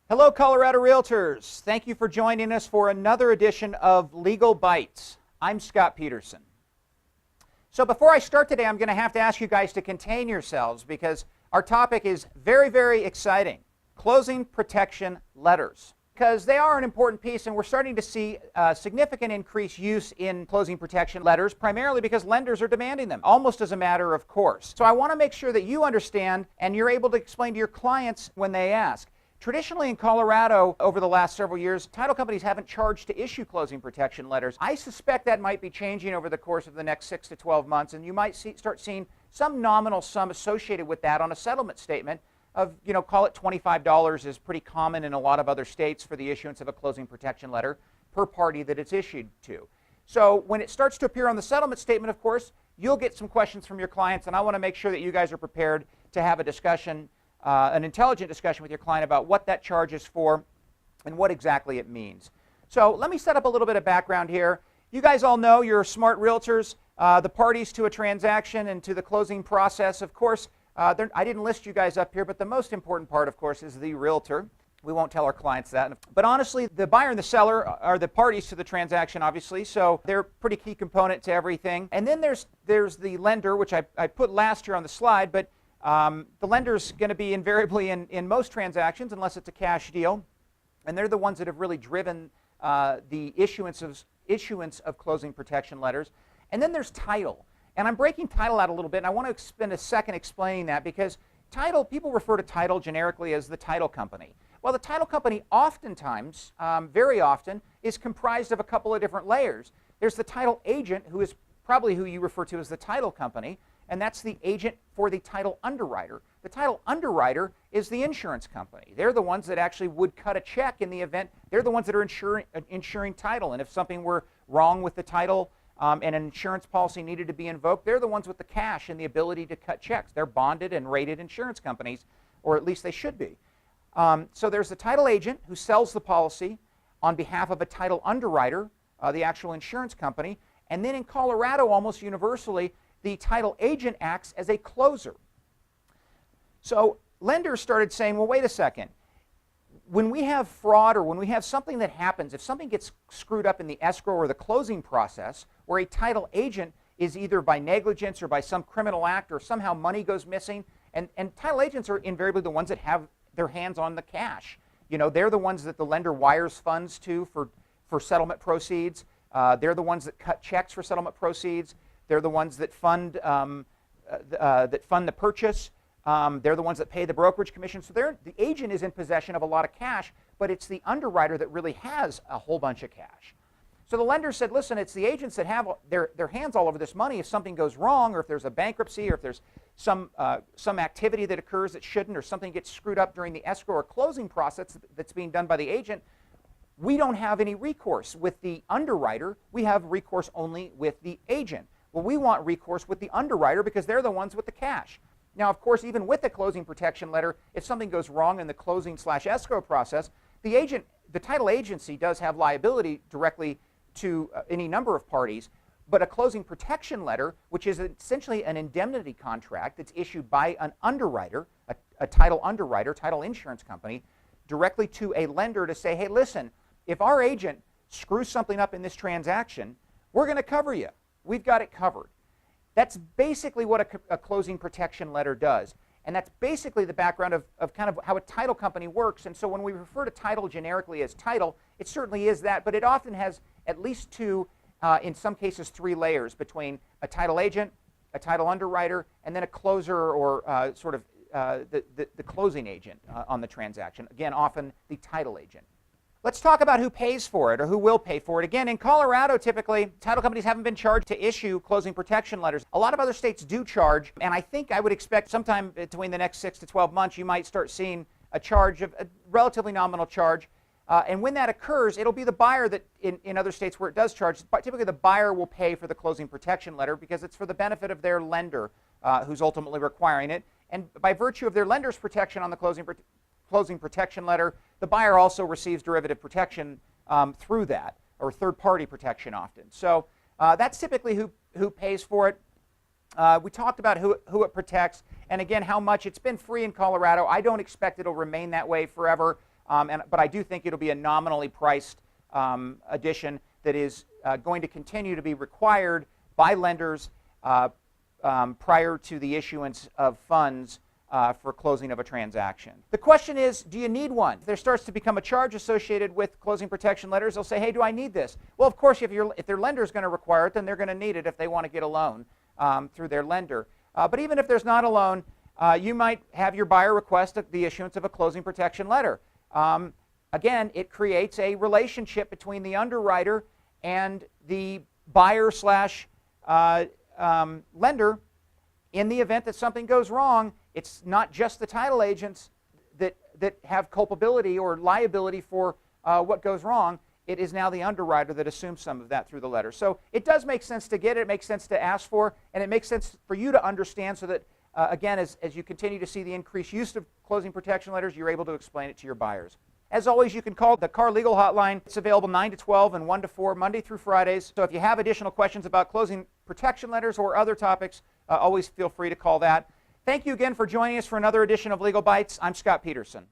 Hello, Colorado Realtors. Thank you for joining us for another edition of Legal Bites. I'm Scott Peterson. So before I start today, I'm going to have to ask you guys to contain yourselves because our topic is very, very exciting. Closing protection letters. Because they are an important piece, and we're starting to see significant increased use in closing protection letters, primarily because lenders are demanding them, almost as a matter of course. So I want to make sure that you understand and you're able to explain to your clients when they ask. Traditionally in Colorado, over the last several years, title companies haven't charged to issue closing protection letters. I suspect that might be changing over the course of the next 6 to 12 months, and you might start seeing some nominal sum associated with that on a settlement statement of, call it $25 is pretty common in a lot of other states for the issuance of a closing protection letter per party that it's issued to. So when it starts to appear on the settlement statement, of course, you'll get some questions from your clients, and I want to make sure that you guys are prepared to have a discussion, an intelligent discussion with your client about what that charge is for and what exactly it means. So let me set up a little bit of background here. You guys all know, you're smart realtors, the parties to a transaction and to the closing process, of course. I didn't list you guys up here, but the most important part, of course, is the realtor. We won't tell our clients that. But honestly, the buyer and the seller are the parties to the transaction, obviously, so they're a pretty key component to everything. And then there's the lender, which I put last year on the slide, but the lender's going to be invariably in most transactions, unless it's a cash deal. And they're the ones that have really driven the issuance of closing protection letters. And then there's title. And I'm breaking title out a little bit, and I want to spend a second explaining that because title, people refer to title generically as the title company. Well, the title company oftentimes, very often, is comprised of a couple of different layers. There's the title agent, who is probably who you refer to as the title company, and that's the agent for the title underwriter. The title underwriter is the insurance company. They're the ones that actually would cut a check in the event. They're the ones that are insuring title, and if something were wrong with the title, and an insurance policy needed to be invoked, they're the ones with the cash and the ability to cut checks. They're bonded and rated insurance companies, or at least they should be. So there's the title agent who sells the policy on behalf of a title underwriter, the actual insurance company. And then in Colorado, almost universally, the title agent acts as a closer. So lenders started saying, well, wait a second. When we have fraud or when we have something that happens, if something gets screwed up in the escrow or the closing process, where a title agent is either by negligence or by some criminal act or somehow money goes missing, and title agents are invariably the ones that have their hands on the cash. They're the ones that the lender wires funds to for settlement proceeds. They're the ones that cut checks for settlement proceeds. They're the ones that fund the purchase. They're the ones that pay the brokerage commission. So the agent is in possession of a lot of cash, but it's the underwriter that really has a whole bunch of cash. So the lender said, listen, it's the agents that have their hands all over this money. If something goes wrong, or if there's a bankruptcy, or if there's some activity that occurs that shouldn't, or something gets screwed up during the escrow or closing process that's being done by the agent, we don't have any recourse with the underwriter. We have recourse only with the agent. Well, we want recourse with the underwriter because they're the ones with the cash. Now, of course, even with a closing protection letter, if something goes wrong in the closing/escrow process, the title agency does have liability directly to any number of parties, but a closing protection letter, which is essentially an indemnity contract that's issued by an underwriter, a title underwriter, title insurance company, directly to a lender to say, hey, listen, if our agent screws something up in this transaction, we're going to cover you. We've got it covered. That's basically what a closing protection letter does. And that's basically the background of kind of how a title company works. And so when we refer to title generically as title, it certainly is that, but it often has at least two, in some cases 3 layers between a title agent, a title underwriter, and then a closer or the closing agent on the transaction. Again, often the title agent. Let's talk about who pays for it or who will pay for it. Again, in Colorado, typically, title companies haven't been charged to issue closing protection letters. A lot of other states do charge, and I think I would expect sometime between the next 6 to 12 months, you might start seeing a charge, of a relatively nominal charge. And when that occurs, it'll be the buyer that, in other states where it does charge, typically the buyer will pay for the closing protection letter because it's for the benefit of their lender who's ultimately requiring it. And by virtue of their lender's protection on the closing protection letter, the buyer also receives derivative protection through that, or third-party protection often. So that's typically who pays for it. We talked about who it protects, and again, how much. It's been free in Colorado. I don't expect it'll remain that way forever. But I do think it'll be a nominally priced addition that is going to continue to be required by lenders prior to the issuance of funds for closing of a transaction. The question is, do you need one? If there starts to become a charge associated with closing protection letters, they'll say, hey, do I need this? Well, of course, if their lender is going to require it, then they're going to need it if they want to get a loan through their lender. But even if there's not a loan, you might have your buyer request the issuance of a closing protection letter. Again, it creates a relationship between the underwriter and the buyer slash lender. In the event that something goes wrong, it's not just the title agents that have culpability or liability for what goes wrong. It is now the underwriter that assumes some of that through the letter. So it does make sense to get it. It makes sense to ask for, and it makes sense for you to understand so that, again, as you continue to see the increased use of closing protection letters, you're able to explain it to your buyers. As always, you can call the Car Legal Hotline. It's available 9 to 12 and 1 to 4, Monday through Fridays. So if you have additional questions about closing protection letters or other topics, always feel free to call that. Thank you again for joining us for another edition of Legal Bites. I'm Scott Peterson.